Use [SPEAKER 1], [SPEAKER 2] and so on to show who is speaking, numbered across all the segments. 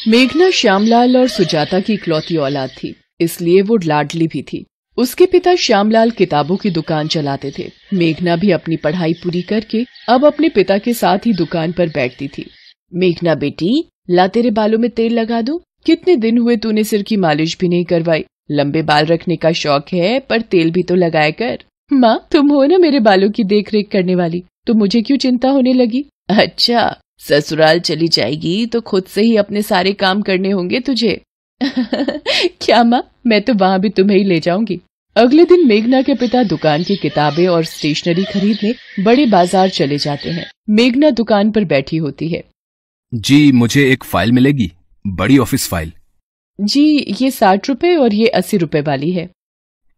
[SPEAKER 1] मेघना श्यामलाल और सुजाता की इकलौती औलाद थी, इसलिए वो लाडली भी थी। उसके पिता श्यामलाल किताबों की दुकान चलाते थे। मेघना भी अपनी पढ़ाई पूरी करके अब अपने पिता के साथ ही दुकान पर बैठती थी। मेघना बेटी, ला तेरे बालों में तेल लगा दूं? कितने दिन हुए तूने सिर की मालिश भी नहीं करवाई। लंबे बाल रखने का शौक है पर तेल भी तो लगाया कर। माँ, तुम हो ना मेरे बालों की देख रेख करने वाली, तो मुझे क्यों चिंता होने लगी? अच्छा, ससुराल चली जाएगी तो खुद से ही अपने सारे काम करने होंगे तुझे। क्या माँ, मैं तो वहाँ भी तुम्हें ही ले जाऊंगी। अगले दिन मेघना के पिता दुकान की किताबें और स्टेशनरी खरीदने बड़े बाजार चले जाते हैं। मेघना दुकान पर बैठी होती है।
[SPEAKER 2] जी, मुझे एक फाइल मिलेगी, बड़ी ऑफिस फाइल।
[SPEAKER 1] जी, ये 60 रुपए और ये 80 रुपए वाली है।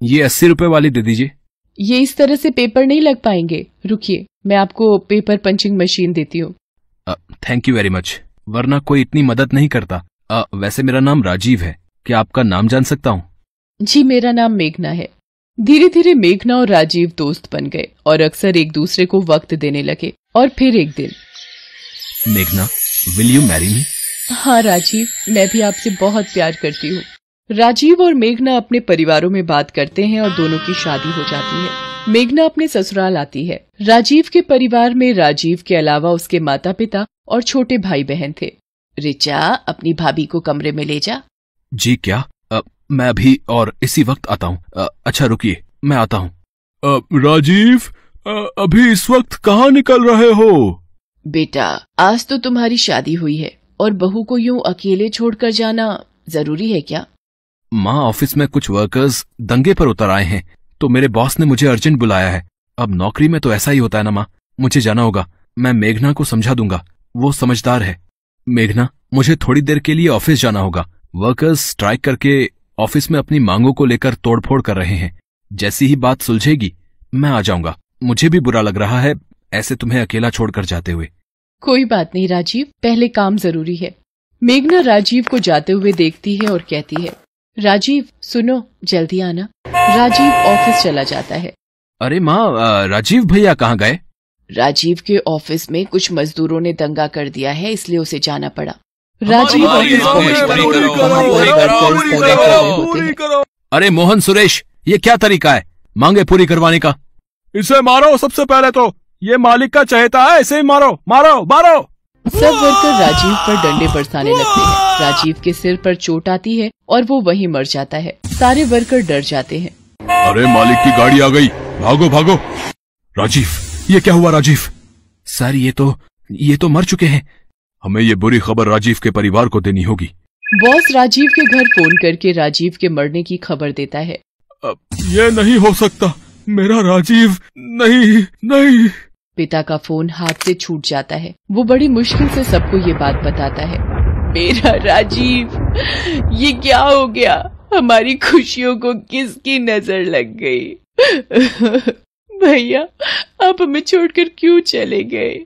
[SPEAKER 2] ये 80 रुपए वाली दे दीजिए।
[SPEAKER 1] ये इस तरह से पेपर नहीं लग पाएंगे, रुकिए मैं आपको पेपर पंचिंग मशीन देती हूँ।
[SPEAKER 2] थैंक यू वेरी मच, वरना कोई इतनी मदद नहीं करता। वैसे मेरा नाम राजीव है, क्या आपका नाम जान सकता हूँ?
[SPEAKER 1] जी, मेरा नाम मेघना है। धीरे धीरे मेघना और राजीव दोस्त बन गए और अक्सर एक दूसरे को वक्त देने लगे। और फिर एक दिन,
[SPEAKER 2] मेघना, विल यू मैरी मी?
[SPEAKER 1] हाँ राजीव, मैं भी आपसे बहुत प्यार करती हूँ। राजीव और मेघना अपने परिवारों में बात करते हैं और दोनों की शादी हो जाती है। मेघना अपने ससुराल आती है। राजीव के परिवार में राजीव के अलावा उसके माता पिता और छोटे भाई बहन थे। रिचा, अपनी भाभी को कमरे में ले जा।
[SPEAKER 2] जी क्या? मैं अभी और इसी वक्त आता हूँ। अच्छा रुकिए, मैं आता हूँ। राजीव, अभी इस वक्त कहाँ निकल रहे हो?
[SPEAKER 1] बेटा, आज तो तुम्हारी शादी हुई है और बहू को यूं अकेले छोड़कर जाना जरूरी है क्या?
[SPEAKER 2] माँ, ऑफिस में कुछ वर्कर्स दंगे पर उतर आए हैं, तो मेरे बॉस ने मुझे अर्जेंट बुलाया है। अब नौकरी में तो ऐसा ही होता है ना माँ, मुझे जाना होगा। मैं मेघना को समझा दूंगा, वो समझदार है। मेघना, मुझे थोड़ी देर के लिए ऑफिस जाना होगा। वर्कर्स स्ट्राइक करके ऑफिस में अपनी मांगों को लेकर तोड़फोड़ कर रहे हैं। जैसी ही बात सुलझेगी मैं आ जाऊंगा। मुझे भी बुरा लग रहा है ऐसे तुम्हें अकेला छोड़कर जाते हुए।
[SPEAKER 1] कोई बात नहीं राजीव, पहले काम जरूरी है। मेघना राजीव को जाते हुए देखती है और कहती है, राजीव सुनो, जल्दी आना। राजीव ऑफिस चला जाता है।
[SPEAKER 2] अरे माँ, राजीव भैया कहाँ गए?
[SPEAKER 1] राजीव के ऑफिस में कुछ मजदूरों ने दंगा कर दिया है, इसलिए उसे जाना पड़ा। राजीव ऑफिस पहुंचता है, वहाँ पर वर्कर्स दंगा कर रहे होते हैं।
[SPEAKER 2] अरे मोहन, सुरेश, ये क्या तरीका है मांगे पूरी करवाने का?
[SPEAKER 3] इसे मारो सबसे पहले तो, ये मालिक का चहेता है, इसे मारो मारो मारो।
[SPEAKER 1] सब वर्कर राजीव पर डंडे बरसाने लगते हैं। राजीव के सिर पर चोट आती है और वो वहीं मर जाता है। सारे वर्कर डर जाते हैं।
[SPEAKER 3] अरे मालिक की गाड़ी आ गई, भागो भागो।
[SPEAKER 2] राजीव, ये क्या हुआ? राजीव सर, ये तो मर चुके हैं।
[SPEAKER 3] हमें ये बुरी खबर राजीव के परिवार को देनी होगी।
[SPEAKER 1] बॉस राजीव के घर फोन करके राजीव के मरने की खबर देता है।
[SPEAKER 3] ये नहीं हो सकता, मेरा राजीव नहीं।
[SPEAKER 1] पिता का फोन हाथ से छूट जाता है। वो बड़ी मुश्किल से सबको ये बात बताता है। मेरा राजीव, ये क्या हो गया? हमारी खुशियों को किसकी नजर लग गई? भैया, आप हमें छोड़कर क्यों चले गए?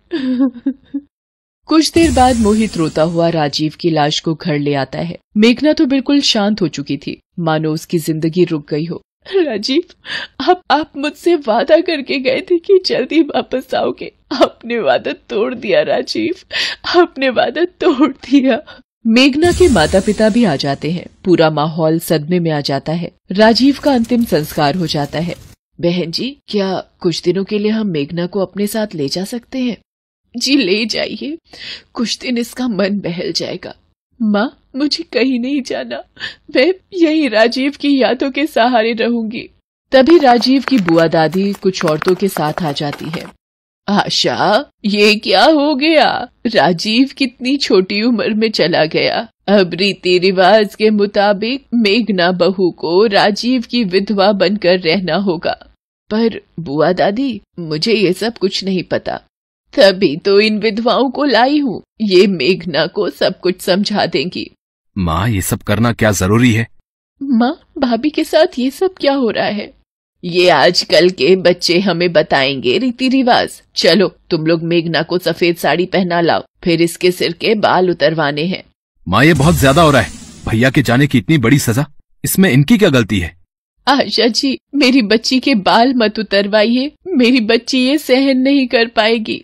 [SPEAKER 1] कुछ देर बाद मोहित रोता हुआ राजीव की लाश को घर ले आता है। मेघना तो बिल्कुल शांत हो चुकी थी, मानो उसकी जिंदगी रुक गई हो। राजीव, आप मुझसे वादा करके गए थे कि जल्दी वापस आओगे। आपने वादा तोड़ दिया राजीव, आपने वादा तोड़ दिया। मेघना के माता पिता भी आ जाते हैं। पूरा माहौल सदमे में आ जाता है। राजीव का अंतिम संस्कार हो जाता है। बहन जी, क्या कुछ दिनों के लिए हम मेघना को अपने साथ ले जा सकते हैं? जी ले जाइए, कुछ दिन इसका मन बहल जाएगा। माँ, मुझे कहीं नहीं जाना, मैं यही राजीव की यादों के सहारे रहूंगी। तभी राजीव की बुआ दादी कुछ औरतों के साथ आ जाती है। आशा, ये क्या हो गया? राजीव कितनी छोटी उम्र में चला गया। अब रीति रिवाज के मुताबिक मेघना बहू को राजीव की विधवा बनकर रहना होगा। पर बुआ दादी, मुझे ये सब कुछ नहीं पता, तभी तो इन विधवाओं को लाई हूँ। ये मेघना को सब कुछ समझा देंगी।
[SPEAKER 2] माँ, ये सब करना क्या जरूरी है?
[SPEAKER 1] माँ, भाभी के साथ ये सब क्या हो रहा है? ये आजकल के बच्चे हमें बताएंगे रीति रिवाज। चलो, तुम लोग मेघना को सफेद साड़ी पहना लाओ, फिर इसके सिर के बाल उतरवाने हैं।
[SPEAKER 2] माँ, ये बहुत ज्यादा हो रहा है। भैया के जाने की इतनी बड़ी सजा, इसमें इनकी क्या गलती है?
[SPEAKER 1] आशा जी, मेरी बच्ची के बाल मत उतरवाइए, मेरी बच्ची ये सहन नहीं कर पाएगी।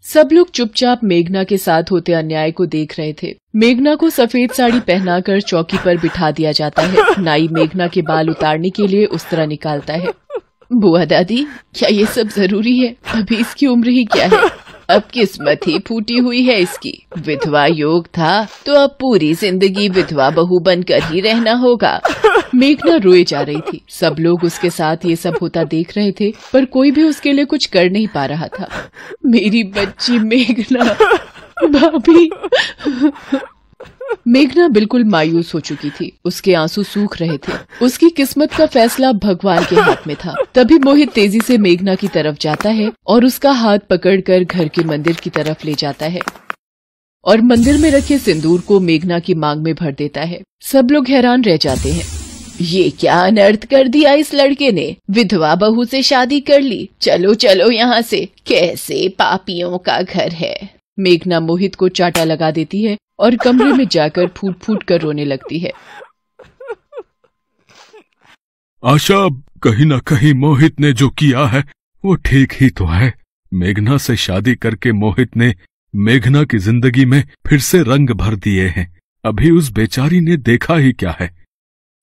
[SPEAKER 1] सब लोग चुपचाप मेघना के साथ होते अन्याय को देख रहे थे। मेघना को सफेद साड़ी पहनाकर चौकी पर बिठा दिया जाता है। नाई मेघना के बाल उतारने के लिए उस तरह निकालता है। बुआ दादी, क्या ये सब जरूरी है? अभी इसकी उम्र ही क्या है? अब किस्मत ही फूटी हुई है इसकी। विधवा योग था तो अब पूरी जिंदगी विधवा बहू बनकर ही रहना होगा। मेघना रोए जा रही थी। सब लोग उसके साथ ये सब होता देख रहे थे, पर कोई भी उसके लिए कुछ कर नहीं पा रहा था। मेरी बच्ची मेघना, भाभी। मेघना बिल्कुल मायूस हो चुकी थी। उसके आंसू सूख रहे थे। उसकी किस्मत का फैसला भगवान के हाथ में था। तभी मोहित तेजी से मेघना की तरफ जाता है और उसका हाथ पकड़कर घर के मंदिर की तरफ ले जाता है और मंदिर में रखे सिंदूर को मेघना की मांग में भर देता है। सब लोग हैरान रह जाते हैं। ये क्या अनर्थ कर दिया इस लड़के ने? विधवा बहू से शादी कर ली। चलो चलो यहाँ से, कैसे पापियों का घर है। मेघना मोहित को चाटा लगा देती है और कमरे में जाकर फूट फूट कर रोने लगती है।
[SPEAKER 3] आशा, कहीं ना कहीं मोहित ने जो किया है वो ठीक ही तो है। मेघना से शादी करके मोहित ने मेघना की जिंदगी में फिर से रंग भर दिए हैं। अभी उस बेचारी ने देखा ही क्या है।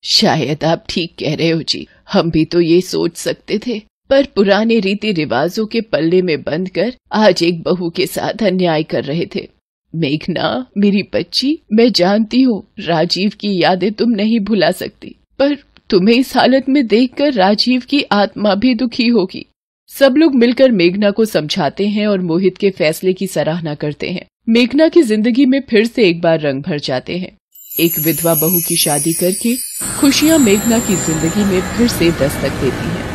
[SPEAKER 1] शायद आप ठीक कह रहे हो जी। हम भी तो ये सोच सकते थे, पर पुराने रीति रिवाजों के पल्ले में बंद कर आज एक बहू के साथ अन्याय कर रहे थे। मेघना, मेरी बच्ची, मैं जानती हूँ राजीव की यादें तुम नहीं भुला सकती, पर तुम्हें इस हालत में देखकर राजीव की आत्मा भी दुखी होगी। सब लोग मिलकर मेघना को समझाते हैं और मोहित के फैसले की सराहना करते हैं। मेघना की जिंदगी में फिर से एक बार रंग भर जाते हैं। एक विधवा बहू की शादी करके खुशियां मेघना की जिंदगी में फिर से दस्तक देती हैं।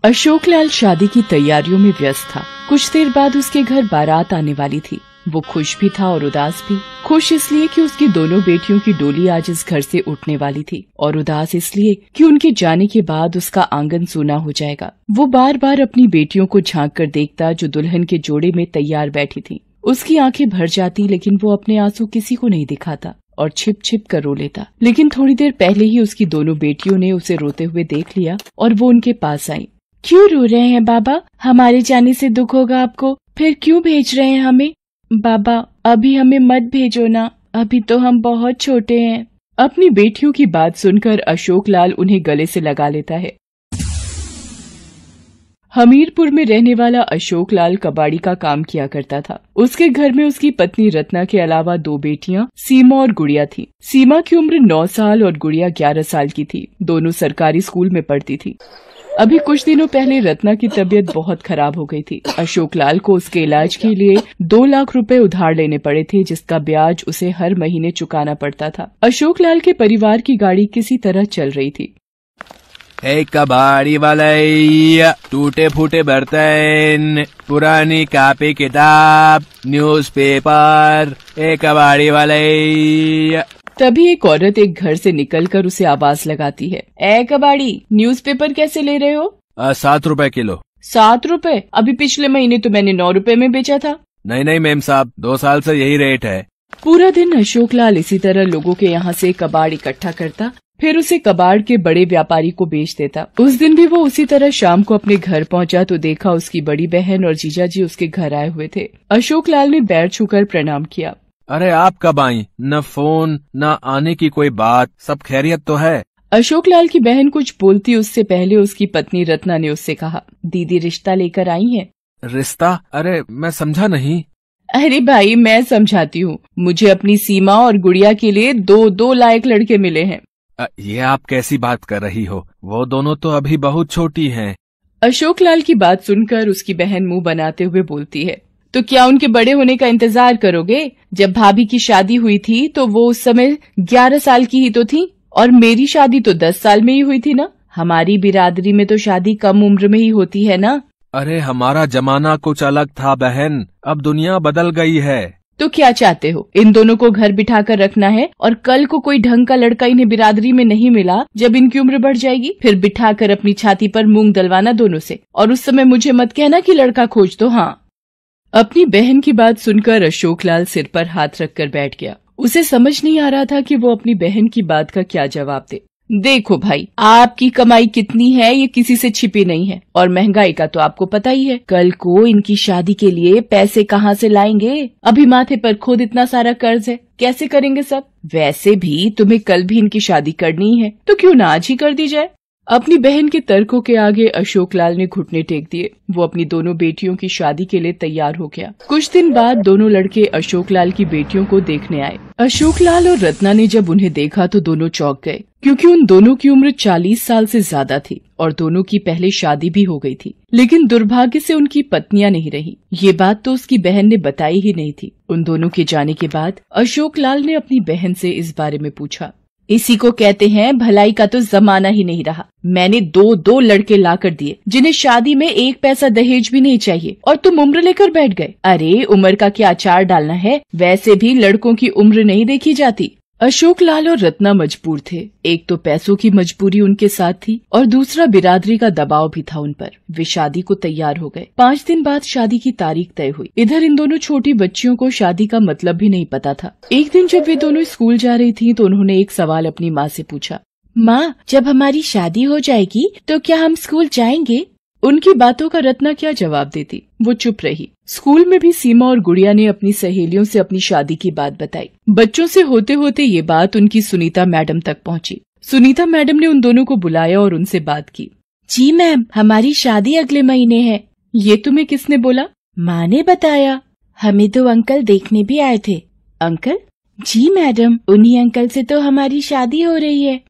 [SPEAKER 1] अशोकलाल शादी की तैयारियों में व्यस्त था। कुछ देर बाद उसके घर बारात आने वाली थी। वो खुश भी था और उदास भी। खुश इसलिए कि उसकी दोनों बेटियों की डोली आज इस घर से उठने वाली थी, और उदास इसलिए कि उनके जाने के बाद उसका आंगन सूना हो जाएगा। वो बार बार अपनी बेटियों को झांक कर देखता जो दुल्हन के जोड़े में तैयार बैठी थी। उसकी आंखें भर जाती, लेकिन वो अपने आंसू किसी को नहीं दिखाता और छिप छिप कर रो लेता। लेकिन थोड़ी देर पहले ही उसकी दोनों बेटियों ने उसे रोते हुए देख लिया और वो उनके पास आई। क्यों रो रहे हैं बाबा? हमारे जाने से दुख होगा आपको, फिर क्यों भेज रहे हैं हमें? बाबा, अभी हमें मत भेजो ना, अभी तो हम बहुत छोटे हैं। अपनी बेटियों की बात सुनकर अशोकलाल उन्हें गले से लगा लेता है। हमीरपुर में रहने वाला अशोकलाल कबाड़ी का काम किया करता था। उसके घर में उसकी पत्नी रत्ना के अलावा 2 बेटियां सीमा और गुड़िया थी। सीमा की उम्र 9 साल और गुड़िया 11 साल की थी। दोनों सरकारी स्कूल में पढ़ती थी। अभी कुछ दिनों पहले रत्ना की तबीयत बहुत खराब हो गई थी। अशोकलाल को उसके इलाज के लिए 2 लाख रुपए उधार लेने पड़े थे, जिसका ब्याज उसे हर महीने चुकाना पड़ता था। अशोकलाल के परिवार की गाड़ी किसी तरह चल रही थी।
[SPEAKER 2] एक कबाड़ी वाला, टूटे फूटे बर्तन, पुरानी कॉपी किताब, न्यूज़पेपर, एक कबाड़ी वाला।
[SPEAKER 1] तभी एक औरत एक घर से निकलकर उसे आवाज लगाती है। ए कबाड़ी, न्यूज़पेपर कैसे ले रहे हो?
[SPEAKER 2] 7 रुपए किलो।
[SPEAKER 1] 7 रुपए? अभी पिछले महीने तो मैंने 9 रुपए में बेचा था।
[SPEAKER 2] नहीं मेम साहब, 2 साल से यही रेट है।
[SPEAKER 1] पूरा दिन अशोकलाल इसी तरह लोगों के यहाँ से कबाड़ इकट्ठा करता, फिर उसे कबाड़ के बड़े व्यापारी को बेच देता। उस दिन भी वो उसी तरह शाम को अपने घर पहुंचा तो देखा उसकी बड़ी बहन और जीजाजी उसके घर आए हुए थे। अशोकलाल ने पैर छूकर प्रणाम किया।
[SPEAKER 2] अरे आप कब आई? न फोन न आने की कोई बात, सब खैरियत तो है?
[SPEAKER 1] अशोकलाल की बहन कुछ बोलती उससे पहले उसकी पत्नी रत्ना ने उससे कहा, दीदी रिश्ता लेकर आई है।
[SPEAKER 2] रिश्ता? अरे मैं समझा नहीं।
[SPEAKER 1] अरे भाई, मैं समझाती हूँ। मुझे अपनी सीमा और गुड़िया के लिए 2 लायक लड़के मिले हैं।
[SPEAKER 2] ये आप कैसी बात कर रही हो? वो दोनों तो अभी बहुत छोटी हैं।
[SPEAKER 1] अशोकलाल की बात सुनकर उसकी बहन मुंह बनाते हुए बोलती है, तो क्या उनके बड़े होने का इंतजार करोगे? जब भाभी की शादी हुई थी तो वो उस समय 11 साल की ही तो थी, और मेरी शादी तो 10 साल में ही हुई थी ना। हमारी बिरादरी में तो शादी कम उम्र में ही होती है ना।
[SPEAKER 2] अरे हमारा जमाना कुछ अलग था बहन, अब दुनिया बदल गई है।
[SPEAKER 1] तो क्या चाहते हो? इन दोनों को घर बिठा कर रखना है और कल को कोई ढंग का लड़का इन्हें बिरादरी में नहीं मिला, जब इनकी उम्र बढ़ जाएगी, फिर बिठा कर अपनी छाती पर मूंग दलवाना दोनों से, और उस समय मुझे मत कहना कि लड़का खोज दो। हाँ। अपनी बहन की बात सुनकर अशोकलाल सिर पर हाथ रखकर बैठ गया। उसे समझ नहीं आ रहा था कि वो अपनी बहन की बात का क्या जवाब दे। देखो भाई, आपकी कमाई कितनी है ये किसी से छिपी नहीं है, और महंगाई का तो आपको पता ही है। कल को इनकी शादी के लिए पैसे कहाँ से लाएंगे? अभी माथे पर खुद इतना सारा कर्ज है, कैसे करेंगे सब? वैसे भी तुम्हें कल भी इनकी शादी करनी है, तो क्यों ना आज ही कर दी जाए। अपनी बहन के तर्कों के आगे अशोक लाल ने घुटने टेक दिए। वो अपनी दोनों बेटियों की शादी के लिए तैयार हो गया। कुछ दिन बाद दोनों लड़के अशोक लाल की बेटियों को देखने आए। अशोक लाल और रत्ना ने जब उन्हें देखा तो दोनों चौंक गए, क्योंकि उन दोनों की उम्र 40 साल से ज्यादा थी और दोनों की पहले शादी भी हो गई थी। लेकिन दुर्भाग्य से उनकी पत्नियां नहीं रही। ये बात तो उसकी बहन ने बताई ही नहीं थी। उन दोनों के जाने के बाद अशोक लाल ने अपनी बहन से इस बारे में पूछा। इसी को कहते हैं भलाई का तो जमाना ही नहीं रहा। मैंने दो लड़के ला कर दिए जिन्हें शादी में एक पैसा दहेज भी नहीं चाहिए, और तुम उम्र लेकर बैठ गए। अरे उम्र का क्या अचार डालना है, वैसे भी लड़कों की उम्र नहीं देखी जाती। अशोक लाल और रत्ना मजबूर थे। एक तो पैसों की मजबूरी उनके साथ थी और दूसरा बिरादरी का दबाव भी था उन पर। वे शादी को तैयार हो गए। 5 दिन बाद शादी की तारीख तय हुई। इधर इन दोनों छोटी बच्चियों को शादी का मतलब भी नहीं पता था। एक दिन जब वे दोनों स्कूल जा रही थीं, तो उन्होंने एक सवाल अपनी माँ से पूछा। माँ, जब हमारी शादी हो जाएगी तो क्या हम स्कूल जाएंगे? उनकी बातों का रत्ना क्या जवाब देती। वो चुप रही। स्कूल में भी सीमा और गुड़िया ने अपनी सहेलियों से अपनी शादी की बात बताई। बच्चों से होते होते ये बात उनकी सुनीता मैडम तक पहुंची। सुनीता मैडम ने उन दोनों को बुलाया और उनसे बात की। जी मैम, हमारी शादी अगले महीने है। ये तुम्हें किसने बोला? माँ ने बताया। हमें तो अंकल देखने भी आए थे। अंकल? जी मैडम, उन्हीं अंकल से तो हमारी शादी हो रही है।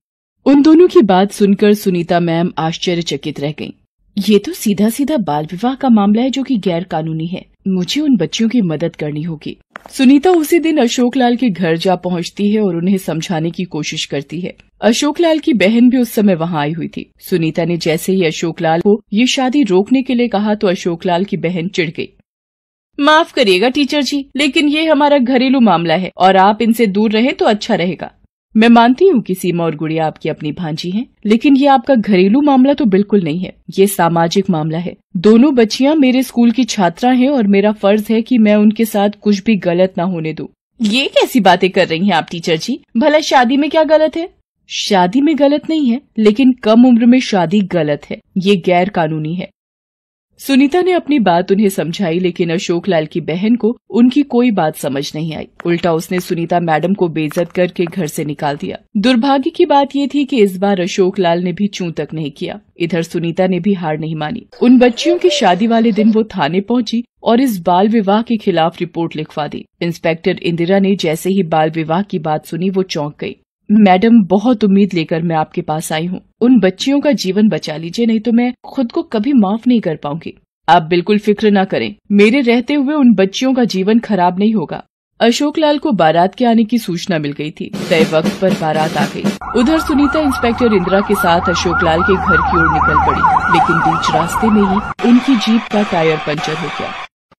[SPEAKER 1] उन दोनों की बात सुनकर सुनीता मैम आश्चर्यचकित रह गईं। ये तो सीधा सीधा बाल विवाह का मामला है जो कि गैर कानूनी है। मुझे उन बच्चियों की मदद करनी होगी। सुनीता उसी दिन अशोक लाल के घर जा पहुंचती है और उन्हें समझाने की कोशिश करती है। अशोक लाल की बहन भी उस समय वहां आई हुई थी। सुनीता ने जैसे ही अशोक लाल को ये शादी रोकने के लिए कहा तो अशोक लाल की बहन चिढ़ गई। माफ करिएगा टीचर जी, लेकिन ये हमारा घरेलू मामला है और आप इनसे दूर रहें तो अच्छा रहेगा। मैं मानती हूँ कि सीमा और गुड़िया आपकी अपनी भांजी हैं, लेकिन ये आपका घरेलू मामला तो बिल्कुल नहीं है। ये सामाजिक मामला है। दोनों बच्चियाँ मेरे स्कूल की छात्रा हैं और मेरा फर्ज है कि मैं उनके साथ कुछ भी गलत ना होने दूं। ये कैसी बातें कर रही हैं आप टीचर जी? भला शादी में क्या गलत है? शादी में गलत नहीं है, लेकिन कम उम्र में शादी गलत है। ये गैर कानूनी है। सुनीता ने अपनी बात उन्हें समझाई, लेकिन अशोक लाल की बहन को उनकी कोई बात समझ नहीं आई। उल्टा उसने सुनीता मैडम को बेइज्जत करके घर से निकाल दिया। दुर्भाग्य की बात ये थी कि इस बार अशोक लाल ने भी चूं तक नहीं किया। इधर सुनीता ने भी हार नहीं मानी। उन बच्चियों की शादी वाले दिन वो थाने पहुंची और इस बाल विवाह के खिलाफ रिपोर्ट लिखवा दी। इंस्पेक्टर इंदिरा ने जैसे ही बाल विवाह की बात सुनी वो चौंक गई। मैडम, बहुत उम्मीद लेकर मैं आपके पास आई हूँ। उन बच्चियों का जीवन बचा लीजिए, नहीं तो मैं खुद को कभी माफ नहीं कर पाऊंगी। आप बिल्कुल फिक्र न करें, मेरे रहते हुए उन बच्चियों का जीवन खराब नहीं होगा। अशोक लाल को बारात के आने की सूचना मिल गई थी। तय वक्त पर बारात आ गई। उधर सुनीता इंस्पेक्टर इंदिरा के साथ अशोक लाल के घर की ओर निकल पड़ी, लेकिन बीच रास्ते में ही उनकी जीप का टायर पंचर हो गया।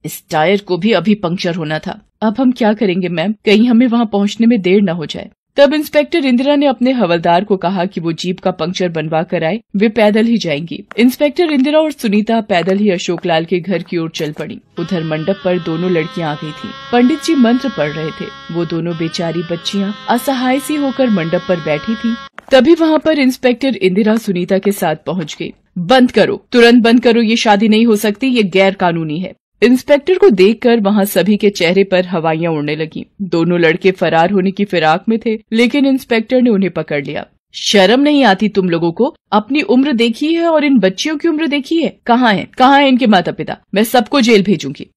[SPEAKER 1] इस टायर को भी अभी पंक्चर होना था। अब हम क्या करेंगे मैम? कहीं हमें वहाँ पहुँचने में देर न हो जाए। तब इंस्पेक्टर इंदिरा ने अपने हवलदार को कहा कि वो जीप का पंक्चर बनवा कर आए। वे पैदल ही जाएंगी। इंस्पेक्टर इंदिरा और सुनीता पैदल ही अशोक लाल के घर की ओर चल पड़ी। उधर मंडप पर दोनों लड़कियां आ गई थीं। पंडित जी मंत्र पढ़ रहे थे। वो दोनों बेचारी बच्चियां असहाय सी होकर मंडप पर बैठी थीं। तभी वहाँ पर इंस्पेक्टर इंदिरा सुनीता के साथ पहुँच गई। बंद करो, तुरंत बंद करो, ये शादी नहीं हो सकती, ये गैर कानूनी है। इंस्पेक्टर को देखकर वहां सभी के चेहरे पर हवाइयां उड़ने लगीं। दोनों लड़के फरार होने की फिराक में थे, लेकिन इंस्पेक्टर ने उन्हें पकड़ लिया। शर्म नहीं आती तुम लोगों को? अपनी उम्र देखी है और इन बच्चियों की उम्र देखी है? कहाँ है इनके माता पिता? मैं सबको जेल भेजूंगी।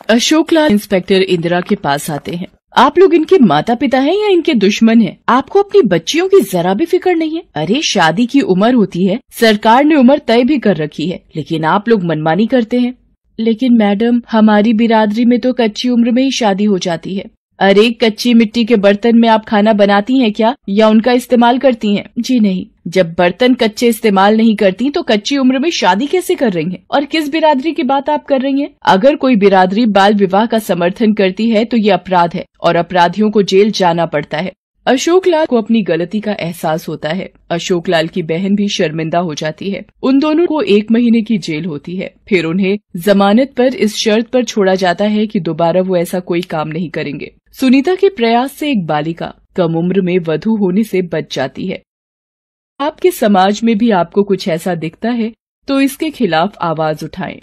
[SPEAKER 1] अशोक लाल इंस्पेक्टर इंदिरा के पास आते हैं। आप लोग इनके माता पिता हैं या इनके दुश्मन हैं? आपको अपनी बच्चियों की जरा भी फिक्र नहीं है? अरे शादी की उम्र होती है, सरकार ने उम्र तय भी कर रखी है, लेकिन आप लोग मनमानी करते हैं। लेकिन मैडम, हमारी बिरादरी में तो कच्ची उम्र में ही शादी हो जाती है। अरे कच्ची मिट्टी के बर्तन में आप खाना बनाती हैं क्या, या उनका इस्तेमाल करती हैं? जी नहीं। जब बर्तन कच्चे इस्तेमाल नहीं करती तो कच्ची उम्र में शादी कैसे कर रही हैं? और किस बिरादरी की बात आप कर रही हैं? अगर कोई बिरादरी बाल विवाह का समर्थन करती है तो ये अपराध है और अपराधियों को जेल जाना पड़ता है। अशोक लाल को अपनी गलती का एहसास होता है। अशोक लाल की बहन भी शर्मिंदा हो जाती है। उन दोनों को 1 महीने की जेल होती है। फिर उन्हें जमानत पर इस शर्त पर छोड़ा जाता है कि दोबारा वो ऐसा कोई काम नहीं करेंगे। सुनीता के प्रयास से एक बालिका कम उम्र में वधू होने से बच जाती है। आपके समाज में भी आपको कुछ ऐसा दिखता है तो इसके खिलाफ आवाज उठाएं।